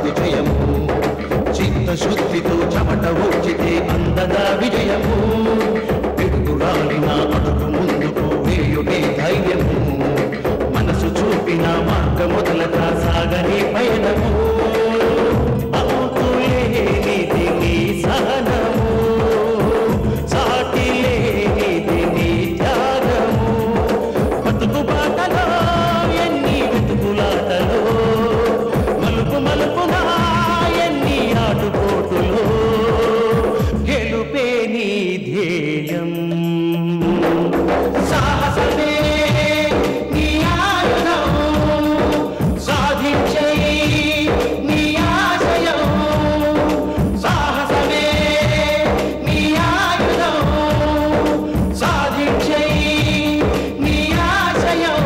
కాదు జయము చిత్తశుద్ధితో చెమట ఊచితే అందదా విజయము పిడుగురాలిన అడుగు ముందుకు వేయుడే ధైర్యము మనసు చూపిన మార్గ మొదలక సాగని పయనము అవుతులేనిది నీ సహనము సాటిలేనిది నీ త్యాగము బతుకు బాటలో ఎన్ని వెతుకులాటలో మలుపు మలుపునా ఎన్ని ఆటుపోటులో గెలుపే నీ ధ్యేయం సాహసమే నీ ఆయుధం సాధించే నీ ఆశయం సాహసమే నీ ఆయుధం సాధించే నీ ఆశయం.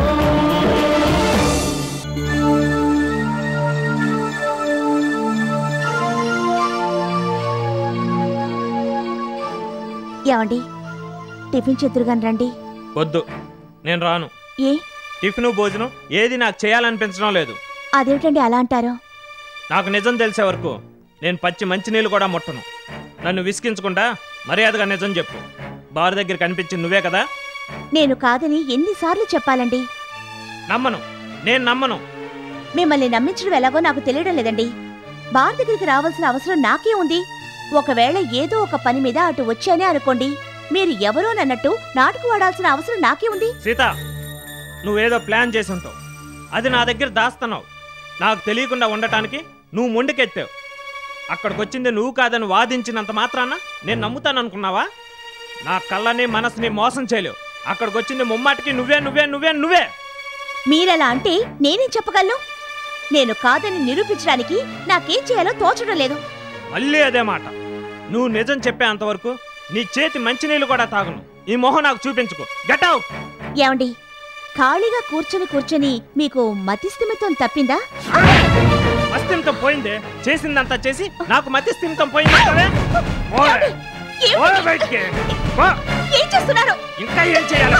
ఏమండి టిఫిన్ చెద్దురుగాని రండి. వద్దు, నేను రాను. ఏ టిఫిన్ భోజనం ఏది నాకు చేయాలనిపించడం లేదు. అదేమిటండి అలా అంటారు? నాకు నిజం తెలిసే వరకు నేను పచ్చి మంచినీళ్ళు కూడా ముట్టను. నన్ను విసిగించకుండా మర్యాదగా నిజం చెప్పు. బార్ దగ్గర కనిపించింది నువ్వే కదా? నేను కాదని ఎన్నిసార్లు చెప్పాలండి? నమ్మను, నేను నమ్మను. మిమ్మల్ని నమ్మించడం ఎలాగో నాకు తెలియడం లేదండి. బార్ దగ్గరికి రావాల్సిన అవసరం నాకే ఉంది. ఒకవేళ ఏదో ఒక పని మీద అటు వచ్చానే అనుకోండి, మీరు ఎవరోనన్నట్టు నాటుకు వాడాల్సిన అవసరం నాకే ఉంది. సీత, నువ్వేదో ప్లాన్ చేసి ఉంటావు. అది నా దగ్గర దాస్తున్నావు. నాకు తెలియకుండా ఉండటానికి నువ్వు మొండికెత్తావు. అక్కడికొచ్చింది నువ్వు కాదని వాదించినంత మాత్రాన నేను నమ్ముతాననుకున్నావా? నా కళ్ళని మనసుని మోసం చేయలేవు. అక్కడికొచ్చింది ముమ్మాటికి నువ్వే నువ్వే నువ్వే నువ్వే. మీరలా అంటే నేనేం చెప్పగలను? నేను కాదని నిరూపించడానికి నాకేం చేయాలో తోచడం లేదు. మళ్ళీ అదే మాట. నువ్వు నిజం చెప్పేంతవరకు నీ చేతి మంచినీళ్ళు కూడా తాగను. ఈ మొహం నాకు చూపించుకో. Get out. ఏమండి, ఖాళీగా కూర్చొని మీకు మతిస్థిమితం తప్పిందా? మతిస్థిమితం పోయిందే. చేసిందంతా చేసి నాకు మతిస్థిమితం పోయింది. ఏం చేస్తున్నారు? ఇంకా ఏం చేయాలి?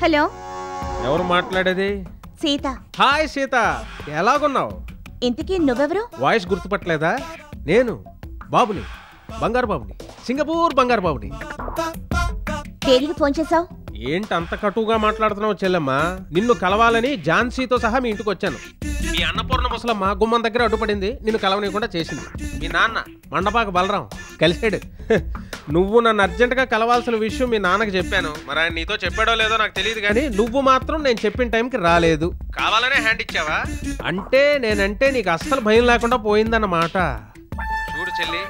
హలో, ఎవరు మాట్లాడేది? సీత. హాయ్ సీత, ఎలాగున్నావు? ఇంతకీ నువ్వెవరు? వాయిస్ గుర్తుపట్టలేదా? నేను బాబుని, బంగారు బాబుని, సింగపూర్ బంగారు బాబుని. దేనికి ఫోన్ చేశావు? ఏంటి అంత కటువుగా మాట్లాడుతున్నావు చెల్లెమ్మ? నిన్ను కలవాలని ఝాన్సీతో సహా మీ ఇంటికి వచ్చాను. మీ అన్నపూర్ణ ముసలమ్మ గుమ్మం దగ్గర అడ్డుపడింది, నిన్ను కలవనీయకుండా చేసింది. మీ నాన్న మండపాక బలరాం కలిసాడు. నువ్వు నన్ను అర్జెంటుగా కలవాల్సిన విషయం మీ నాన్నకి చెప్పాను. మరి ఆయన నీతో చెప్పాడో లేదో నాకు తెలియదు, కానీ నువ్వు మాత్రం నేను చెప్పిన టైంకి రాలేదు. కావాలనే హ్యాండ్ ఇచ్చావా? అంటే నేనంటే నీకు అస్సలు భయం లేకుండా పోయిందన్నమాట. చూడు చెల్లి,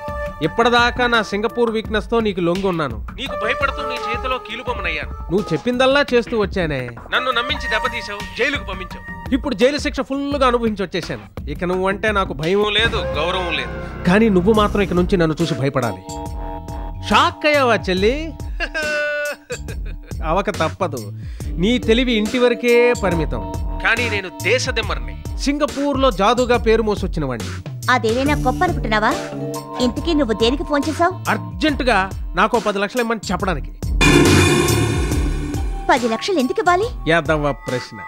ఇప్పటిదాకా నా సింగపూర్ వీక్నెస్ తో నీకు లొంగి ఉన్నాను. నీకు భయపడుతూ నీ చేతిలో కీలుబొమ్మనయ్యాను. నువ్వు చెప్పిందల్లా చేస్తూ వచ్చానే. నన్ను నమ్మించి దెబ్బతీసావు, జైలుకు పంపించావు. ఇప్పుడు జైలు శిక్ష ఫుల్గా అనుభవించి వచ్చేసాను. ఇక నువ్వు అంటే నాకు భయం లేదు, గౌరవం లేదు. కానీ నువ్వు మాత్రం ఇక నుంచి నన్ను చూసి భయపడాలి. షాక్ అయ్యావా చెల్లి? అవక తప్పదు. నీ తెలివి ఇంటి వరకే పరిమితం. కానీ నేను దేశదెమ్మర్ని, సింగపూర్లో జాదుగా పేరు మోసొచ్చిన వాడిని. అదేమైనా గొప్ప అనుకుంటున్నావా? ఇంతకీ నువ్వు దేనికి ఫోన్ చేశావు? అర్జెంటుగా నాకు 10 లక్షలు ఇమ్మని చెప్పడానికి. 10 లక్షలు ఎందుకు ఇవ్వాలి? యాదవ ప్రశ్న.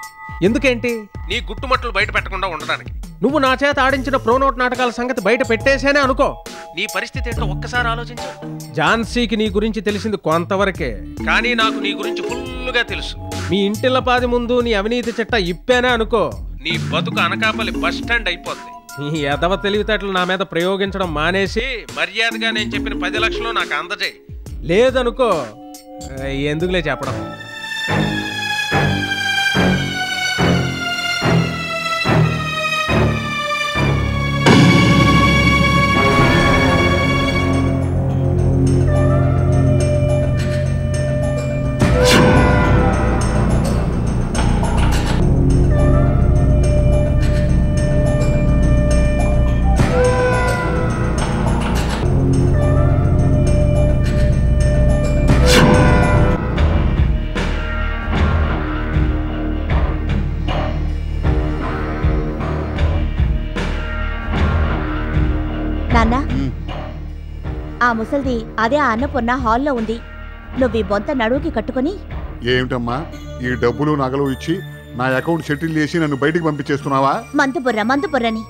ఎందుకేంటి? నీ గుట్టుమట్లు బయట పెట్టకుండా ఉండడానికి. నువ్వు నా చేత ఆడించిన ప్రోనోట్ నాటకాల సంగతి బయట పెట్టేశానే అనుకో, నీ పరిస్థితి ఏంటో ఒక్కసారి ఆలోచించు. ఝాన్సీకి నీ గురించి తెలిసింది కొంతవరకే, కానీ నాకు నీ గురించి ఫుల్గా తెలుసు. మీ ఇంటిల్ల పాది ముందు నీ అవినీతి చిట్ట ఇప్పేనే అనుకో, నీ బతుకు అనకాపల్లి బస్ స్టాండ్ అయిపోద్ది. నీ ఎదవ తెలివితేటలు నా మీద ప్రయోగించడం మానేసి మర్యాదగా నేను చెప్పిన 10 లక్షలు నాకు అందజేయి. లేదనుకో, ఎందుకులే చెప్పడం. ఆ ముసల్ది అదే ఆ అన్నపూర్ణ హాల్లో ఉంది. నువ్వు ఈ బొంత నడువుకి కట్టుకుని. ఏమిటమ్మా ఈ డబ్బులు నగలు ఇచ్చి నా అకౌంట్ సెటిల్ చేసి నన్ను బయటికి పంపించేస్తున్నావా? మందుబుర్రని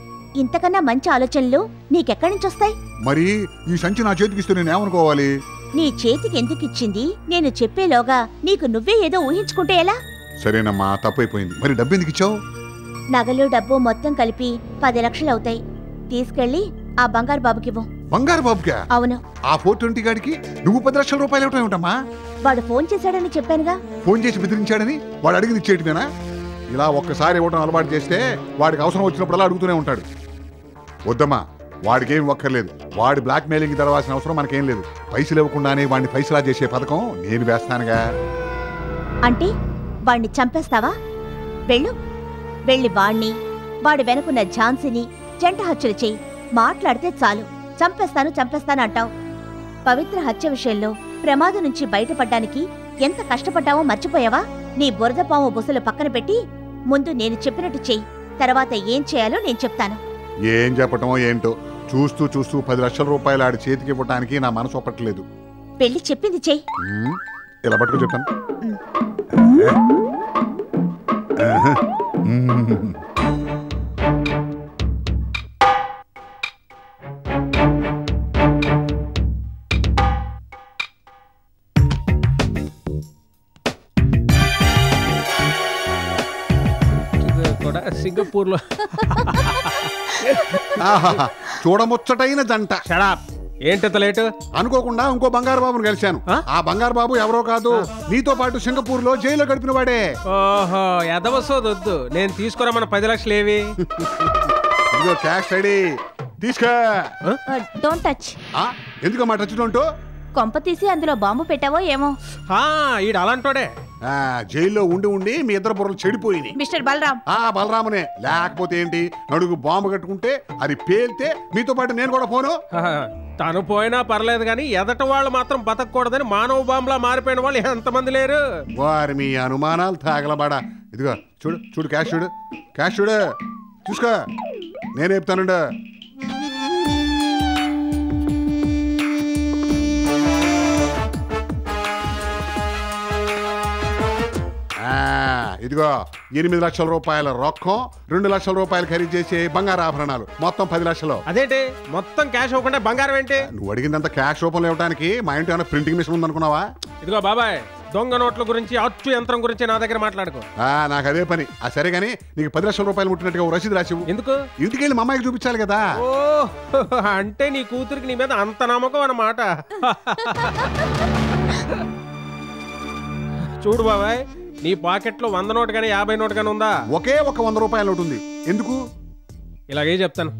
ఇంతకన్నా మంచి ఆలోచనలు నీకెక్కడి నుంచి వస్తాయి? మరి ఈ సంచి నా చేతికి ఇస్తే నేనేమనుకోవాలి? నీ చేతికి ఎందుకిచ్చింది నేను చెప్పేలోగా నీకు నువ్వే ఏదో ఊహించుకుంటే ఎలా? సరేనమ్మా తప్పైపోయింది. మరి డబ్బు ఎందుకు ఇచ్చావు? నగలు డబ్బు మొత్తం కలిపి 10 లక్షలు అవుతాయి. తీసుకెళ్లి ఆ బంగారు బాబుకివ్వు. బంగారు బాబుకా? అవును. ఆ 420 గాడికి నువ్వు 10 లక్షల రూపాయలు ఇవ్వటం ఏమిటమ్మా? వాడు ఫోన్ చేశాడని చెప్పానుగా. ఫోన్ చేసి బెదిరించాడని వాడు అడిగింది ఇచ్చేయటమేనా? ఇలా ఒక్కసారి ఇవ్వటం అలవాటు చేస్తే వాడికి అవసరం వచ్చినప్పుడల్లా అడుగుతూనే ఉంటాడు. వద్దమ్మా, వాడికేం ఒక్కర్లేదు. వాడి బ్లాక్ మెయిలింగ్ తెలవాల్సిన అవసరం మనకేం లేదు. పైసలు ఇవ్వకుండానే వాడిని పైసలా చేసే పథకం నేను వేస్తానుగా. అంటే వాణ్ణి చంపేస్తావా? వెళ్ళి వాణ్ణి వాడి వెనుకున్న ఝాన్సీని జంట హత్యలు చెయ్యి. మాట్లాడితే చాలు చంపేస్తాను అంటావు. పవిత్ర హత్య విషయంలో ప్రమాదం నుంచి బయటపడ్డానికి ఎంత కష్టపడ్డావో మర్చిపోయావా? నీ బురదపాము బుసలు పక్కన పెట్టి ముందు నేను చెప్పినట్టు చెయ్యి. తర్వాత ఏం చేయాలో నేను చెప్తాను. ఏం చెప్పటమో ఏంటో, చూస్తూ 10 లక్షల రూపాయలు ఆడి చేతికి ఇవ్వటానికి నా మనసు ఒప్పట్లేదు. పెళ్లి చెప్పింది చెయ్యి. ఇలా పట్టుకు చెప్తాను. సింగపూర్లో చూడముచ్చటైన జంట. ఏంటంత లేటు? అనుకోకుండా ఇంకో బంగారు బాబును కలిశాను. ఆ బంగారు బాబు ఎవరో కాదు, నీతో పాటు సింగపూర్ లో జైల్లో గడిపిన వాడే. ఓహో, ఎదవసోదొద్దు. నేను తీసుకురామన్న 10 లక్షలు ఏవి? ఇదిగో క్యాష్ రెడీ, తీసుకో. Don't touch. ఎందుకమ్మా టచ్ డోంట్? కొంప తీసి అందులో బాంబు పెట్టావో ఏమో. ఈడు అలాంటోడే. జైల్లో ఉండి మీ ఇద్దరు బుర్రలు చెడిపోయినాయి. మిస్టర్ బలరాం. బలరామునే. లేకపోతే ఏంటి, నడుగు బాంబు కట్టుకుంటే అది పేల్తే మీతో పాటు నేను కూడా పోను. తను పోయినా పర్లేదు కానీ ఎదట వాళ్ళు మాత్రం బతకూడదని మానవ బాంబులా మారిపోయిన వాళ్ళు ఎంతమంది లేరు? వారి మీ అనుమానాలు తాగలబాడా. ఇదిగో చూడు క్యాష్ చూడు చూసుకో. నేను చెప్తానుండు. ఇదిగో 8 లక్షల రూపాయల రొక్కం, 2 లక్షల రూపాయలు ఖరీదు చేసే బంగారు ఆభరణాలు, మొత్తం 10 లక్షలు. అదేంటి మొత్తం క్యాష్ ఇవ్వకుండా బంగారం ఏంటి? నువ్వు అడిగిందంతా క్యాష్ రూపంలో ఇవ్వడానికి మా ఇంటి ఏమైనా ప్రింటింగ్ మిషన్ ఉందనుకున్నావా? ఇదిగో బాబాయ్, దొంగ నోట్ల గురించి అచ్చు యంత్రం గురించి నా దగ్గర మాట్లాడుకో. నాకు అదే పని. సరే గానీ నీకు 10 లక్షల రూపాయలు ముట్టినట్టుగా ఓ రసీదు రాసివు. ఎందుకు? ఇంటికి వెళ్ళి మా అమ్మాయికి చూపించాలి కదా. ఓ, అంటే నీ కూతురికి నీ మీద అంత నమ్మకం అన్నమాట. చూడు బాబాయ్, నీ పాకెట్లో 100 నోటు కానీ 50 నోటు కానీ ఉందా? ఒకే ఒక 100 రూపాయల నోటు ఉంది. ఎందుకు? ఇలాగే చెప్తాను.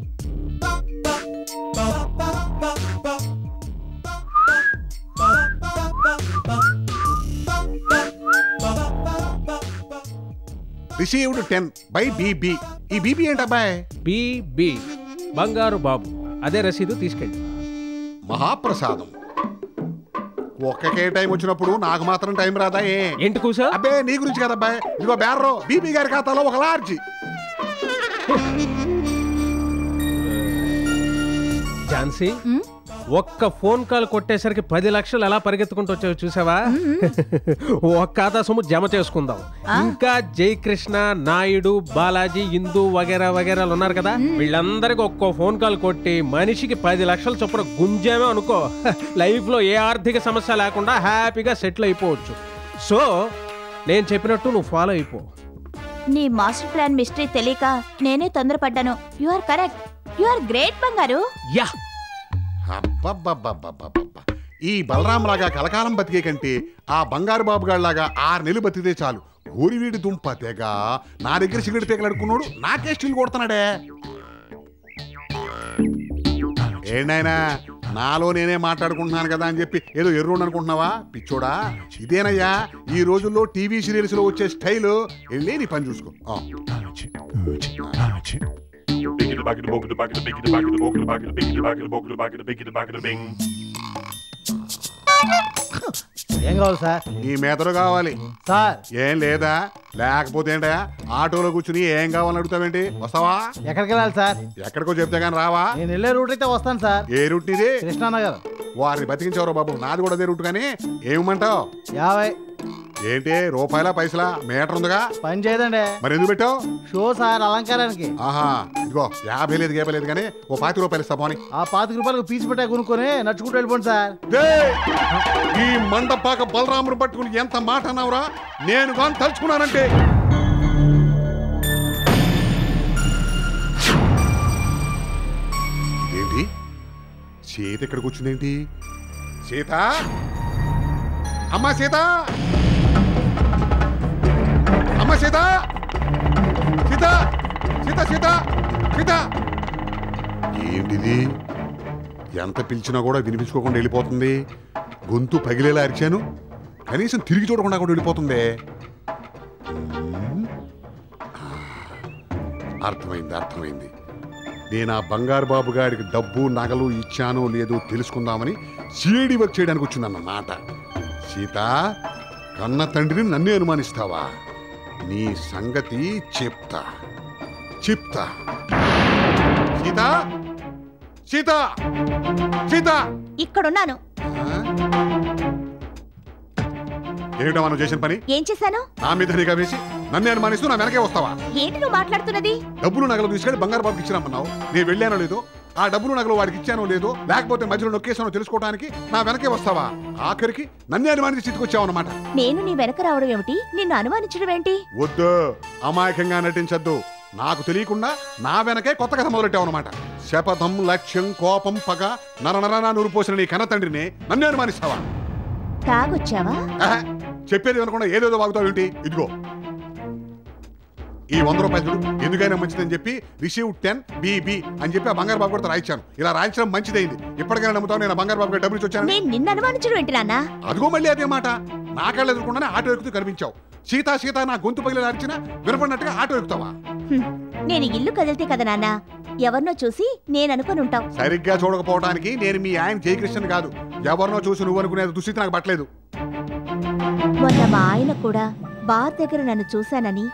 Received 10 by BB. ఈ బీబీ ఏంటబ్బాయ్? బీబీ బంగారు బాబు. అదే రసీదు, తీసుకెళ్ళి. మహాప్రసాదం. ఒక్కకే టైం వచ్చినప్పుడు నాకు మాత్రం టైం రాదా? ఏంటి కూసా? అబ్బే నీ గురించి కదబ్బాయ్. ఇదిగో బేర్రో, బీబీ గారి ఖాతాలో ఒక లార్జ్. ఝాన్సీ, ఒక్క ఫోన్ కాల్ కొట్టేసరికి 10 లక్షలు ఎలా పరిగెత్తుకుంటూ వచ్చావు చూసావా? ఒక్క ఖాతా సొమ్ము జమ చేసుకుందాం. ఇంకా జయకృష్ణ, నాయుడు, బాలాజీ, ఇందు వగేరా వగేరాలు ఉన్నారు కదా, వీళ్ళందరికి ఒక్కో ఫోన్ కాల్ కొట్టి మనిషికి 10 లక్షల చొప్పున గుంజామే అనుకో, లైఫ్ లో ఏ ఆర్థిక సమస్య లేకుండా హ్యాపీగా సెటిల్ అయిపోవచ్చు. సో నేను చెప్పినట్టు నువ్వు ఫాలో అయిపో. నీ మాస్టర్ ప్లాన్ మిస్టరీ తెలియక నేనే తొందరపడ్డాను. You are correct. You are great బంగారు. యా. ఈ బలరాం లాగా కలకాలం బతికే కంటే ఆ బంగారు బాబు గారిలాగా 6 నెలలు బతికితే చాలు. ఊరివీడి దుంప తెగ నా దగ్గర సిగరెట్ పేకలు అడుక్కున్నాడు, నాకే స్టీల్ కొడుతున్నాడే. ఏంటైనా నాలో నేనే మాట్లాడుకుంటున్నాను కదా అని చెప్పి ఏదో ఎర్రోడు అనుకుంటున్నావా? పిచ్చోడా, ఇదేనయ్యా ఈ రోజుల్లో టీవీ సీరియల్స్ లో వచ్చే స్టైల్. వెళ్ళి నీ పని చూసుకో. ఏం కావాలి సార్? నీ మెదడు కావాలి సార్ ఏం లేదా? లేకపోతే ఏంటా ఆటోలో కూర్చుని ఏం కావాలని అడుగుతావేంటి? వస్తావా? ఎక్కడికి వెళ్ళాలి సార్? ఎక్కడికో చెప్తే కానీ రావా? నేను వెళ్ళే రూట్ అయితే వస్తాను సార్. ఏ రూట్ నీది? కృష్ణానగర్. వారిని బతికించవరో బాబు, నాది కూడా అదే రూట్. కానీ ఏమంటావు? 50. ఏంటి రూపాయల పైసలా? మీటర్ ఉందిగా? పని చేయదండి. మరి ఎందుకు పెట్టావు? షో సార్, అలంకారానికి. ఆహా, ఇదిగో 50 లేదు గేపలేదు కానీ ఓ 50 రూపాయలు ఇస్తా పోనీ. ఆ 25 రూపాయలకు పీచు పెట్టా కొనుక్కొని నడుచుకుంటూ వెళ్ళిపోండి సార్. ఈ మండపాక బలరామును పట్టుకుని ఎంత మాట అన్నావురా? నేను కానీ తలుచుకున్నానంటే ఏంటి సీత ఇక్కడికి వచ్చిందేంటి? సీత, అమ్మా సీత, అమ్మా సీత, సీత, సీత, సీత, సీత. ఏంటిది? ఎంత పిలిచినా కూడా వినిపించుకోకుండా వెళ్ళిపోతుంది. గొంతు పగిలేలా అరిచాను, కనీసం తిరిగి చూడకుండా కూడా వెళ్ళిపోతుంది. అర్థమైంది, అర్థమైంది. నేను ఆ బంగారు బాబు గారికి డబ్బు నగలు ఇచ్చానో లేదో తెలుసుకుందామని సిఐడి వర్క్ చేయడానికి వచ్చిందన్నమాట. సీత, కన్న తండ్రిని నన్నే అనుమానిస్తావా? నీ సంగతి చెప్తా చెప్తా. సీత, సీత, సీత, ఇక్కడున్నాను. ఏమిటో మనం చేసిన పని? ఏం చేశాను? నా మీద నిఘా వేసి నన్నే అనుమానిస్తూ నా వెనకే వస్తావా? ఏంటి నువ్వు మాట్లాడుతున్నది? డబ్బులు నగలు తీసుకెళ్ళి బంగారు బాబుకి ఇచ్చినామన్నావు. నేను వెళ్ళానో లేదో, ఆ డబ్బులు నగలు వాడికి ఇచ్చానో లేదో, లేకపోతే మధ్యలో నొక్కేసానో తెలుసుకోవడానికి నా వెనకే వస్తావా? ఆఖరికి నన్నే అనుమానించి చిట్టుకొచ్చావన్నమాట. నేను నీ వెనక రావడం ఏమిటి? నిన్ను అనుమానించడం ఏంటి? వద్దు, అమాయకంగా నటించద్దు. నాకు తెలియకుండా నా వెనకే కొత్త కథ మొదలెట్టావన్నమాట. శపథం, లక్ష్యం, కోపం, పగ నరనరనా నూరిపోసిన నీ కన్న తండ్రిని నన్నే అనుమానిస్తావా? తాగొచ్చావా? చెప్పేది వినకుండా ఏదేదో వాగుతావు ఏంటి? ఇదిగో ఈ 100 రూపాయలు చూడు, ఎందుకైనా మంచిదని చెప్పి రిసీవ్ 10 BB అని చెప్పి ఆ బంగారు బాబు కూడా రాయించాను. ఇలా రాయించడం మంచిదైంది. ఇప్పటికైనా నమ్ముతావు నేను బంగారు బాబు డబ్బులు వచ్చాను? నేను నిన్ను అనుమానించడం ఏంటి నాన్న? అదిగో మళ్ళీ అదే మాట. నా కళ్ళు ఎదుర్కొండానే ఆటో ఎక్కుతూ కనిపించావు. సీతా సీత నా గొంతు పగిలి అరిచినా వినపడినట్టుగా ఆటో ఎక్కుతావా? నేను ఇల్లు కదిలితే కదా నాన్న ఎవరినో చూసి నేను అనుకుని ఉంటావు. సరిగ్గా చూడకపోవడానికి నేను మీ ఆయన జయకృష్ణ కాదు. ఎవరినో చూసి నువ్వు అనుకునేది దుస్థితి నాకు పట్టలేదు. మొన్న మా ఆయన కూడా బార్ దగ్గర నన్ను చూశానని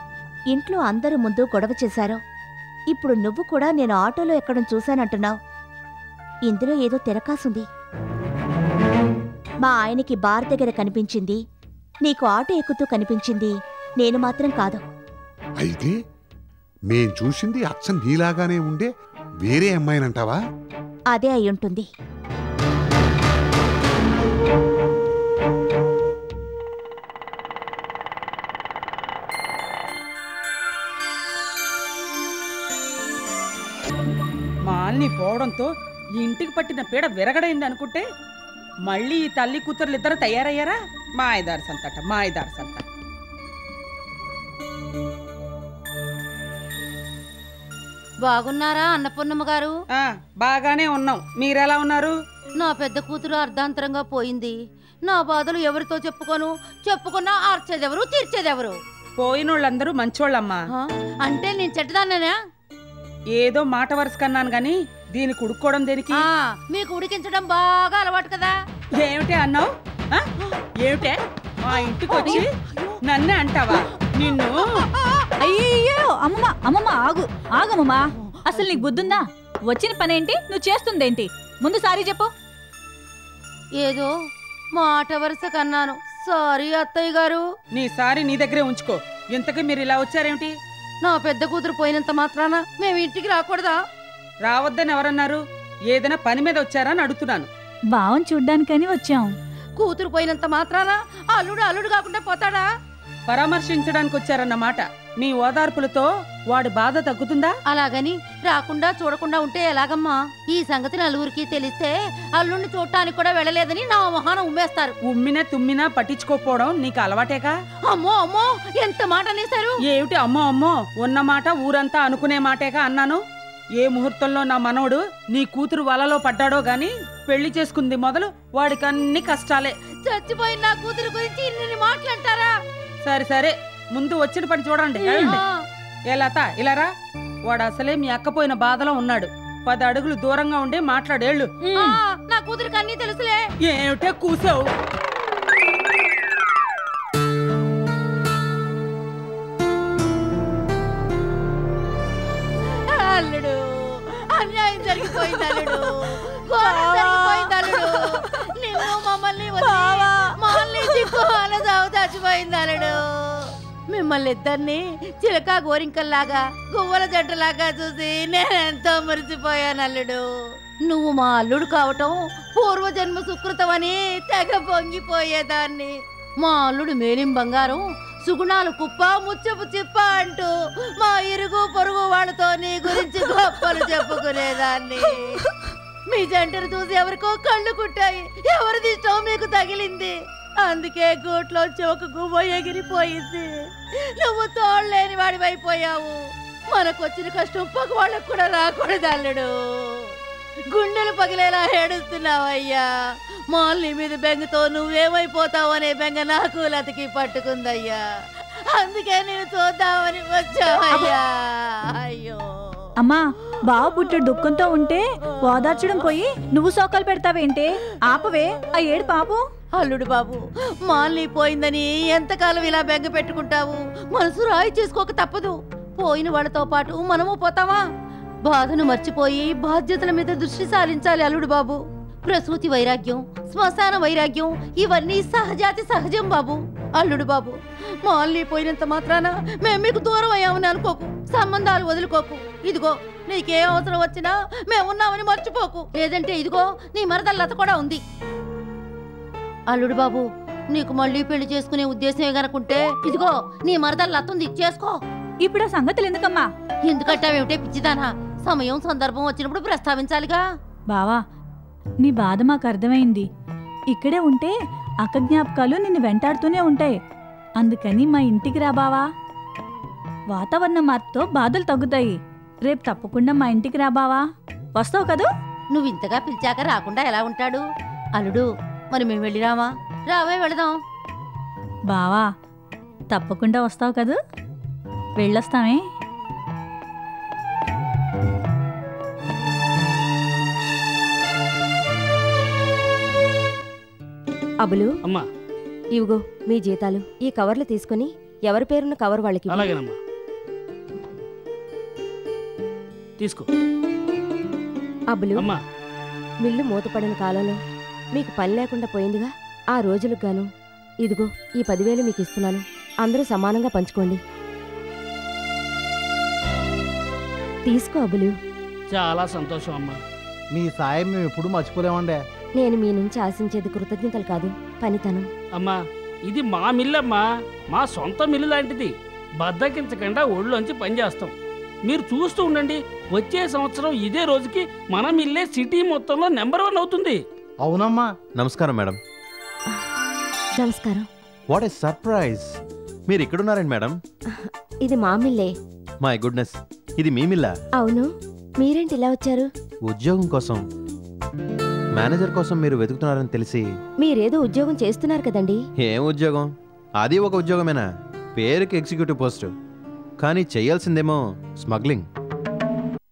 ఇంట్లో అందరూ ముందు గొడవ చేశారు. ఇప్పుడు నువ్వు కూడా నేను ఆటోలో ఎక్కడం చూశానంటున్నావు. ఇందులో ఏదో తెరకాసుంది. మా ఆయనకి బార్ దగ్గర కనిపించింది, నీకు ఆటో ఎక్కుతూ కనిపించింది నేను మాత్రం కాదు. అయితే మేం చూసింది అచ్చం నీలాగానే ఉండే వేరే అమ్మాయినంటావా? అదే అయ్యుంటుంది. మాల్ని పోవడంతో ఈ ఇంటికి పట్టిన పీడ విరగడైంది అనుకుంటే మళ్ళీ ఈ తల్లి కూతుర్లు ఇద్దరు తయారయ్యారా? మాయదారి సంతట, మాయదారి సంతట. బాగున్నారా అన్నపూర్ణమ్మ గారు? బాగానే ఉన్నాం. మీరెలా ఉన్నారు? నా పెద్ద కూతురు అర్ధాంతరంగా పోయింది. నా బాధలు ఎవరితో చెప్పుకున్నా ఆర్చేదెవరు, తీర్చేదెవరు? పోయినోళ్ళందరూ మంచోళ్ళమ్మా. అంటే నేను చెడ్డదాన్నేనా? ఏదో మాట వరుస కన్నాను గాని దీనికి ఉడుక్కోవడం దేనికి? మీకు ఉడికించడం బాగా అలవాటు కదా. ఏమిటే అన్నావు? ఏమిటే మా ఇంటికి వచ్చి నన్నే అంటావా? నిన్ను అయ్యో అమ్మమ్మ అమ్మమ్మ ఆగమ్మా. అసలు నీకు బుద్ధుందా? వచ్చిన పనేంటి, నువ్వు చేస్తుందేంటి? ముందు సారీ చెప్పు. ఏదో మాట వరుస కన్నాను, సారీ అత్తయ్య గారు. నీ సారీ నీ దగ్గరే ఉంచుకో. ఇంతకీ మీరు ఇలా వచ్చారేమిటి? నా పెద్ద కూతురు పోయినంత మాత్రాన మేము ఇంటికి రాకూడదా? రావద్దని ఎవరన్నారు? ఏదైనా పని మీద వచ్చారా అని అడుగుతున్నాను. బావని చూడ్డానికని వచ్చాం. కూతురు పోయినంత మాత్రాన అల్లుడు కాకుండా పోతాడా? పరామర్శించడానికి వచ్చారన్నమాట. మీ ఓదార్పులతో వాడి బాధ తగ్గుతుందా? అలాగని రాకుండా చూడకుండా ఉంటే ఎలాగమ్మా? ఈ సంగతి నలుగురికి తెలిస్తే అల్లుడిని చూడటానికి కూడా వెళ్ళలేదని నా మొహాన ఉమ్మేస్తారు. ఉమ్మినా తుమ్మినా పట్టించుకోకపోవడం నీకు అలవాటేగా? అమ్మో అమ్మో, ఎంత మాట అనేశారు! ఏమిటి అమ్మో అమ్మో? ఉన్న మాట ఊరంతా అనుకునే మాటేగా అన్నాను. ఏ ముహూర్తంలో నా మనవడు నీ కూతురు వలలో పడ్డాడో గాని పెళ్లి చేసుకుంది మొదలు వాడికి అన్ని కష్టాలే. చచ్చిపోయిన నా కూతురు గురించి ఇన్ని మాట్లాడతారా? సరే సరే, ముందు వచ్చిన పని చూడండి. ఏ లత, ఇలారా. వాడు అసలే మీ అక్కపోయిన బాధలో ఉన్నాడు. 10 అడుగులు దూరంగా ఉండి మాట్లాడేళ్ళు. నా కూతురికి అన్ని తెలుసులే. ఏమిటే కూసావు? అల్లుడు అన్యాయం జరిగిపోయింది అల్లుడు ఘోరం జరిగిపోయింది అల్లుడు నువ్వు మమ్మల్ని మమ్మల్ని దిక్కుమాల చావు చచ్చిపోయింది అల్లుడు మిమ్మల్ని ఇద్దరిని చిలక గోరింకల్లాగా గువ్వల జంటలాగా చూసి నేనెంతో మురిసిపోయాను అల్లుడు నువ్వు మా అల్లుడు కావటం పూర్వజన్మ సుకృతమని తెగ పొంగిపోయేదాన్ని మా అల్లుడు మేలిం బంగారం సుగుణాలు కుప్ప ముచ్చపు చిప్ప అంటూ మా ఇరుగు పొరుగు వాళ్ళతో నీ గురించి గొప్పలు చెప్పుకునేదాన్ని మీ జంటను చూసి ఎవరికో కళ్ళు కుట్టాయి ఎవరిది ఇష్టం మీకు తగిలింది అందుకే గూట్లోంచి ఒక గువ్వ ఎగిరిపోయింది నువ్వు తోడలేని వాడివైపోయావు మనకొచ్చిన కష్టం పగ వాళ్ళకు కూడా రాకూడదు అల్లుడు గుండెలు పగిలేలా ఏడుస్తున్నావయ్యా మాల్ని మీద బెంగతో నువ్వేమైపోతావు అనే బెంగ నాకు లతికి పట్టుకుందయ్యా అందుకే నేను చూద్దామని వచ్చావయ్యా అయ్యో అమ్మా బావ పుట్టిన దుఃఖంతో ఉంటే ఓదార్చడం పోయి నువ్వు సోకాలు పెడతావేంటే ఆపవే ఆ ఏడు పాపు అల్లుడు బాబు మాల్ని పోయిందని ఎంతకాలం ఇలా బెంగ పెట్టుకుంటావు మనసు రాయి చేసుకోక తప్పదు పోయిన వాళ్ళతో పాటు మనము పోతావా బాధను మర్చిపోయి బాధ్యతల మీద దృష్టి సారించాలి అల్లుడు బాబు ప్రసూతి వైరాగ్యం శ్మశాన వైరాగ్యం ఇవన్నీ సహజాతి సహజం బాబు అల్లుడు బాబు మాల్ని పోయినంత మాత్రాన మేము మీకు దూరం అయ్యామని అనుకోకు సంబంధాలు వదులుకోకు ఇదిగో నీకే అవసరం వచ్చినా మేమున్నామని మర్చిపోకు లేదంటే ఇదిగో నీ మరదల లత కూడా ఉంది అల్లుడు బాబు నీకు మళ్ళీ పెళ్లి చేసుకునే ఉద్దేశమే గనుకుంటే ఇదిగో నీ మరదల లత ఉంది చేసుకో ఇప్పుడు ఆ సంగతులు ఎందుకమ్మా ఎందుకంటావేమిటే పిచ్చిదానా సమయం సందర్భం వచ్చినప్పుడు ప్రస్తావించాలిగా బావా నీ బాధ మాకు అర్థమైంది ఇక్కడే ఉంటే అక్క జ్ఞాపకాలు నిన్ను వెంటాడుతూనే ఉంటాయి అందుకని మా ఇంటికి రా బావా వాతావరణ మార్పుతో బాధలు తగ్గుతాయి రేపు తప్పకుండా మా ఇంటికి రా బావా వస్తావు కదూ నువ్వు ఇంతగా పిలిచాక రాకుండా ఎలా ఉంటాడు అల్లుడు మరి మేము వెళ్ళిరామా రావే వెళదాం బావా తప్పకుండా వస్తావు కదూ వెళ్ళొస్తామే అబులు అమ్మా ఇవిగో మీ జీతాలు ఈ కవర్లు తీసుకుని ఎవరి పేరున్న కవర్ వాళ్ళకి ఇవ్వు. అలాగేనమ్మా తీసుకో అబులు అమ్మా మిల్లు మూతపడిన కాలంలో మీకు పని లేకుండా పోయిందిగా ఆ రోజులకు గాను ఇదిగో ఈ 10,000 మీకు ఇస్తున్నాను అందరూ సమానంగా పంచుకోండి తీసుకో అబులు చాలా సంతోషం అమ్మా మీ సాయం మేము ఎప్పుడు మర్చిపోలేమండే నేను మీ నుంచి ఆశించేది కృతజ్ఞతలు కాదు పనితనం అమ్మా ఇది మా మిల్లమ్మా మా సొంత మిల్లు లాంటిది బద్దకించకుండా ఒళ్ళోంచి పనిచేస్తాం మీరు చూస్తూ ఉండండి వచ్చే సంవత్సరం ఇదే రోజుకి మన మిల్లే సిటీ మొత్తంలో నెంబర్ 1 అవుతుంది అవునమ్మా నమస్కారం మేడం నమస్కారం వాట్ ఏ సర్ప్రైజ్ మీరు ఇక్కడున్నారండి మేడం ఇది మా మిల్లే మై గుడ్నెస్ ఇది మీ మిల్లా అవును మీరేంటి ఇలా వచ్చారు ఉద్యోగం కోసం మేనేజర్ కోసం మీరు వెతుకుతున్నారని తెలిసి మీరేదో ఉద్యోగం చేస్తున్నారు కదండి ఏం ఉద్యోగం అది ఒక ఉద్యోగమేనా పేరుకి ఎగ్జిక్యూటివ్ పోస్ట్ కానీ చేయాల్సిందేమో స్మగ్లింగ్